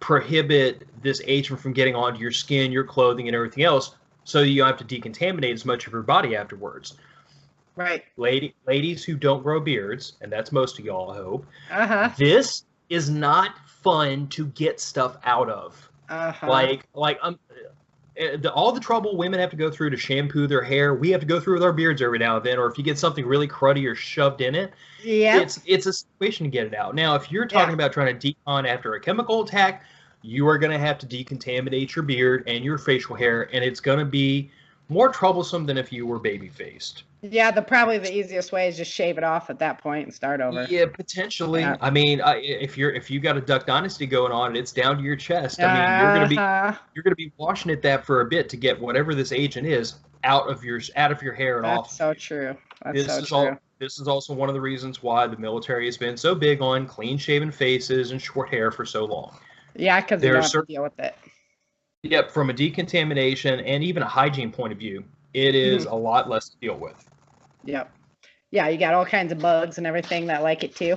prohibit this agent from getting onto your skin, your clothing, and everything else, so you don't have to decontaminate as much of your body afterwards. Right. Ladies who don't grow beards, and that's most of y'all, I hope. This is not fun to get stuff out of. All the trouble women have to go through to shampoo their hair, we have to go through with our beards every now and then, or if you get something really cruddy or shoved in it, it's a situation to get it out. Now, if you're talking about trying to decon after a chemical attack, you are going to have to decontaminate your beard and your facial hair, and it's going to be more troublesome than if you were baby-faced. Yeah, probably the easiest way is just shave it off at that point and start over. Yeah, potentially. I mean, if you got a Duck Dynasty going on and it's down to your chest, I mean, you're gonna be washing that for a bit to get whatever this agent is out of your hair and off. That's so true. This is also one of the reasons why the military has been so big on clean-shaven faces and short hair for so long. Yeah, because they don't have to deal with it. Yep, from a decontamination and even a hygiene point of view, it is a lot less to deal with. Yep. Yeah, you got all kinds of bugs and everything that like it too.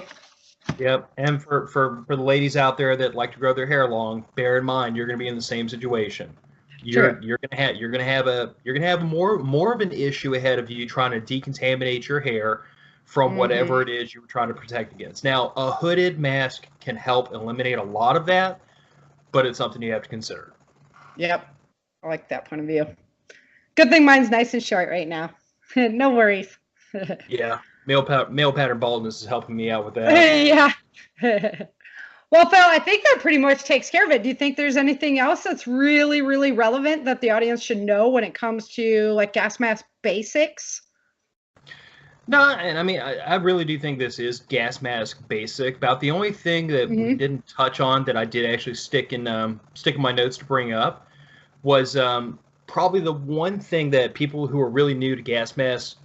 Yep, and for the ladies out there that like to grow their hair long, bear in mind you're going to be in the same situation. You're going to have more of an issue ahead of you trying to decontaminate your hair from whatever it is you were trying to protect against. Now, a hooded mask can help eliminate a lot of that, but it's something you have to consider. Yep, I like that point of view. Good thing mine's nice and short right now. No worries. Yeah, male pattern baldness is helping me out with that. Yeah. Well, Phil, I think that pretty much takes care of it. Do you think there's anything else that's really, really relevant that the audience should know when it comes to like gas mask basics? No, and I mean, I really do think this is gas mask basic. About the only thing that we didn't touch on that I did actually stick in my notes to bring up was probably the one thing that people who are really new to gas masks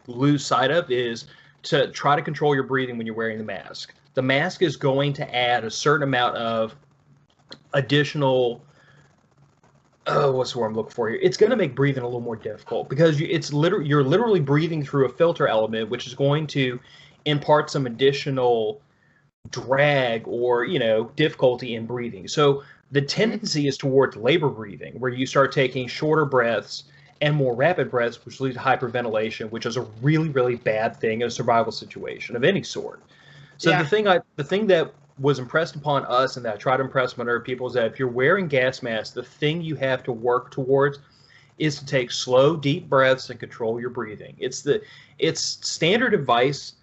lose sight of is to try to control your breathing when you're wearing the mask. The mask is going to add a certain amount of additional, what's the word I'm looking for here? It's going to make breathing a little more difficult because you're literally breathing through a filter element, which is going to impart some additional drag or, difficulty in breathing. So the tendency is towards labor breathing, where you start taking shorter breaths and more rapid breaths, which lead to hyperventilation, which is a really, really bad thing in a survival situation of any sort. So the thing that was impressed upon us and that I try to impress upon other people is that if you're wearing gas masks, the thing you have to work towards is to take slow, deep breaths and control your breathing. It's standard advice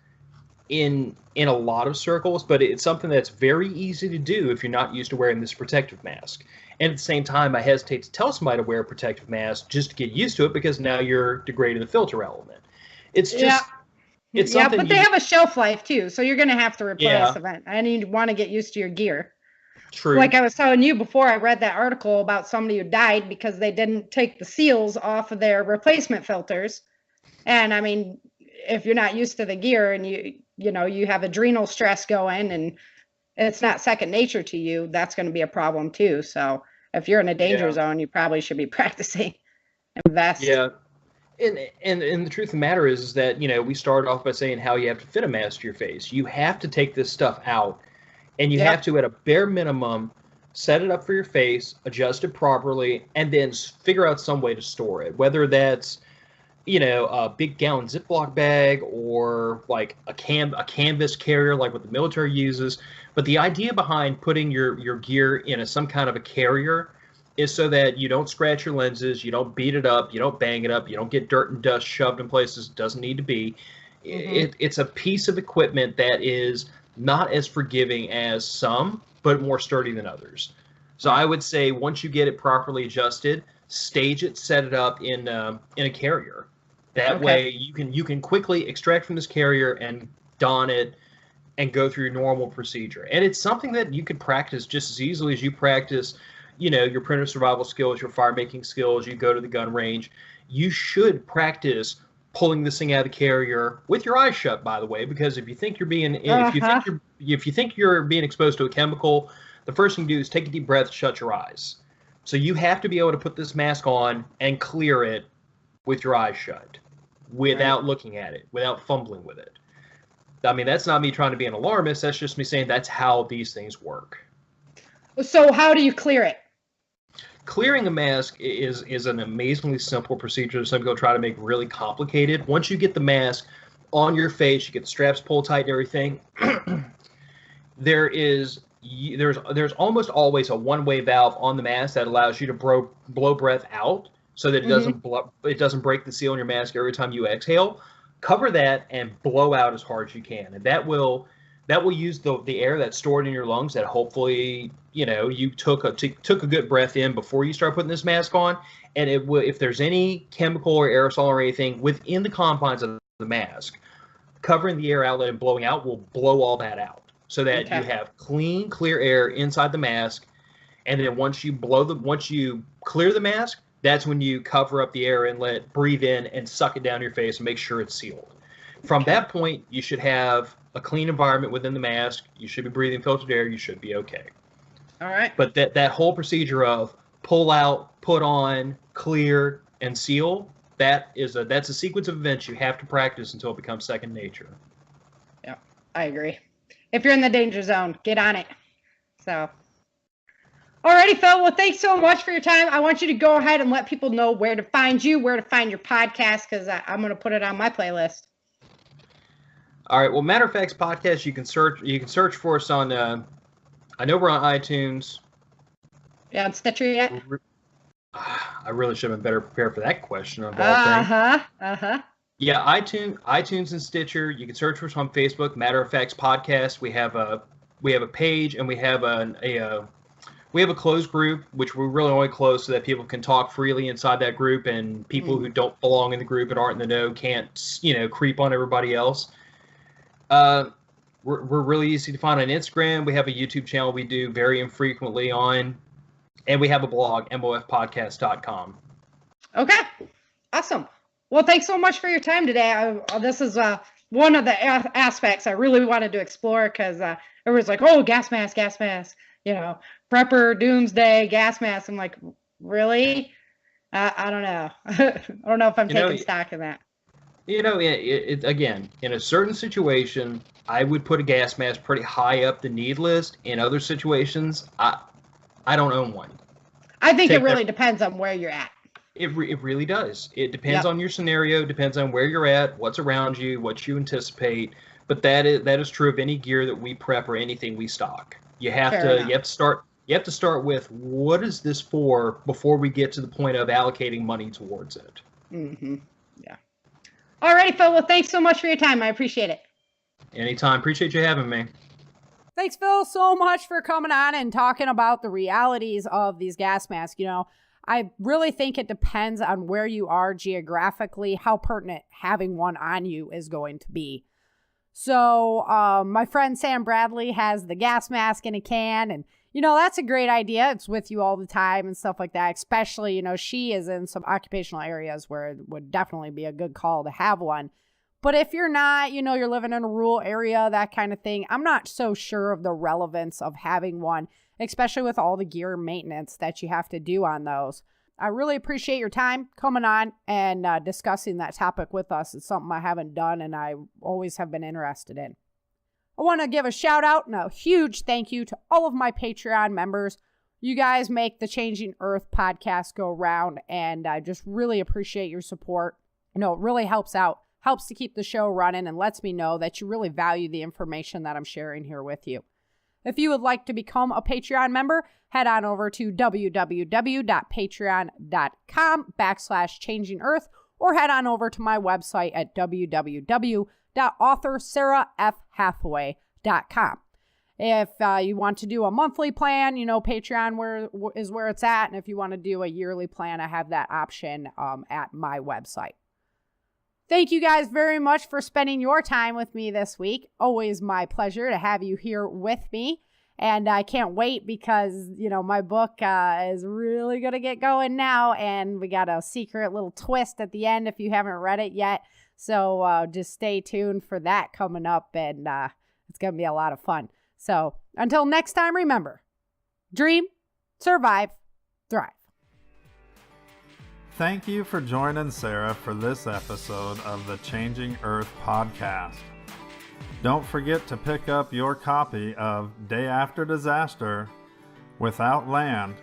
in a lot of circles, but it's something that's very easy to do if you're not used to wearing this protective mask. And at the same time, I hesitate to tell somebody to wear a protective mask just to get used to it because now you're degrading the filter element. It's just... Yeah, but they have a shelf life too, so you're going to have to replace event, and you want to get used to your gear. True. Like I was telling you before, I read that article about somebody who died because they didn't take the seals off of their replacement filters. And I mean, if you're not used to the gear and you have adrenal stress going and it's not second nature to you, that's going to be a problem too. So if you're in a danger zone, you probably should be practicing. Invest. Yeah. And the truth of the matter is that, we started off by saying how you have to fit a mask to your face. You have to take this stuff out, and you have to, at a bare minimum, set it up for your face, adjust it properly, and then figure out some way to store it. Whether that's, a big gallon Ziploc bag or like a canvas carrier like what the military uses. But the idea behind putting your gear in some kind of a carrier is so that you don't scratch your lenses, you don't beat it up, you don't bang it up, you don't get dirt and dust shoved in places it doesn't need to be. It's a piece of equipment that is not as forgiving as some, but more sturdy than others. So I would say once you get it properly adjusted, stage it, set it up in a carrier. That way you can quickly extract from this carrier and don it and go through your normal procedure. And it's something that you can practice just as easily as you practice, your printer survival skills, your fire making skills, you go to the gun range. You should practice pulling this thing out of the carrier with your eyes shut, by the way, because if you think you're being exposed to a chemical, the first thing you do is take a deep breath, shut your eyes. So you have to be able to put this mask on and clear it with your eyes shut, without looking at it, without fumbling with it. I mean, that's not me trying to be an alarmist. That's just me saying that's how these things work. So how do you clear it? Clearing a mask is an amazingly simple procedure. Some people try to make really complicated. Once you get the mask on your face, you get the straps pulled tight and everything. There's almost always a one-way valve on the mask that allows you to blow breath out so that it doesn't break the seal on your mask every time you exhale. Cover that and blow out as hard as you can, and that will use the air that's stored in your lungs that hopefully you took a good breath in before you start putting this mask on, and it will, if there's any chemical or aerosol or anything within the confines of the mask, covering the air outlet and blowing out will blow all that out so that you have clean, clear air inside the mask. And then once you clear the mask, that's when you cover up the air inlet, breathe in, and suck it down your face and make sure it's sealed. From that point, you should have a clean environment within the mask. You should be breathing filtered air. You should be okay. All right. But that whole procedure of pull out, put on, clear, and seal, that's a sequence of events you have to practice until it becomes second nature. Yeah, I agree. If you're in the danger zone, get on it. So. Alrighty, Phil. Well, thanks so much for your time. I want you to go ahead and let people know where to find you, where to find your podcast, because I'm going to put it on my playlist. All right. Well, Matter of Facts podcast. You can search for us on. I know we're on iTunes. Yeah, on Stitcher yet? I really should have been better prepared for that question of all things. Yeah, iTunes and Stitcher. You can search for us on Facebook. Matter of Facts podcast. We have a page, and we have a closed group, which we're really only closed so that people can talk freely inside that group, and people who don't belong in the group and aren't in the know can't, creep on everybody else. We're really easy to find on Instagram. We have a YouTube channel we do very infrequently on, and we have a blog, mofpodcast.com. Okay. Awesome. Well, thanks so much for your time today. This is one of the aspects I really wanted to explore because everyone's like, oh, gas mask. Prepper, doomsday, gas mask. I'm like, really? I don't know. I don't know if I'm taking stock in that. Again, in a certain situation, I would put a gas mask pretty high up the need list. In other situations, I don't own one. I think it really depends on where you're at. It really does. It depends on your scenario, depends on where you're at, what's around you, what you anticipate. But that is true of any gear that we prep or anything we stock. You have to start with what is this for before we get to the point of allocating money towards it. Mm-hmm. Yeah. All righty, Phil. Well, thanks so much for your time. I appreciate it. Anytime. Appreciate you having me. Thanks, Phil, so much for coming on and talking about the realities of these gas masks. I really think it depends on where you are geographically, how pertinent having one on you is going to be. So my friend Sam Bradley has the gas mask in a can, and that's a great idea. It's with you all the time and stuff like that, especially, she is in some occupational areas where it would definitely be a good call to have one. But if you're not, you're living in a rural area, that kind of thing, I'm not so sure of the relevance of having one, especially with all the gear maintenance that you have to do on those. I really appreciate your time coming on and discussing that topic with us. It's something I haven't done and I always have been interested in. I want to give a shout out and a huge thank you to all of my Patreon members. You guys make the Changing Earth podcast go round, and I just really appreciate your support. It really helps to keep the show running and lets me know that you really value the information that I'm sharing here with you. If you would like to become a Patreon member, head on over to www.patreon.com/Changing Earth, or head on over to my website at www.author-sarah-f-hathaway.com. If you want to do a monthly plan, Patreon is where it's at. And if you want to do a yearly plan, I have that option at my website. Thank you guys very much for spending your time with me this week. Always my pleasure to have you here with me. And I can't wait because, my book is really going to get going now. And we got a secret little twist at the end if you haven't read it yet. So just stay tuned for that coming up. And it's going to be a lot of fun. So until next time, remember, dream, survive, thrive. Thank you for joining Sara for this episode of the Changing Earth podcast. Don't forget to pick up your copy of Day After Disaster, Without Land,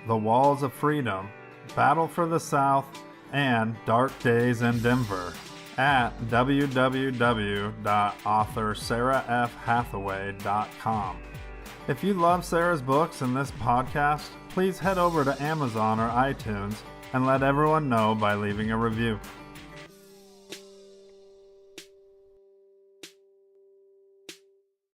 The Walls of Freedom, Battle for the South, and Dark Days in Denver at www.author.sarafhathaway.com. If you love Sara's books and this podcast, please head over to Amazon or iTunes and let everyone know by leaving a review.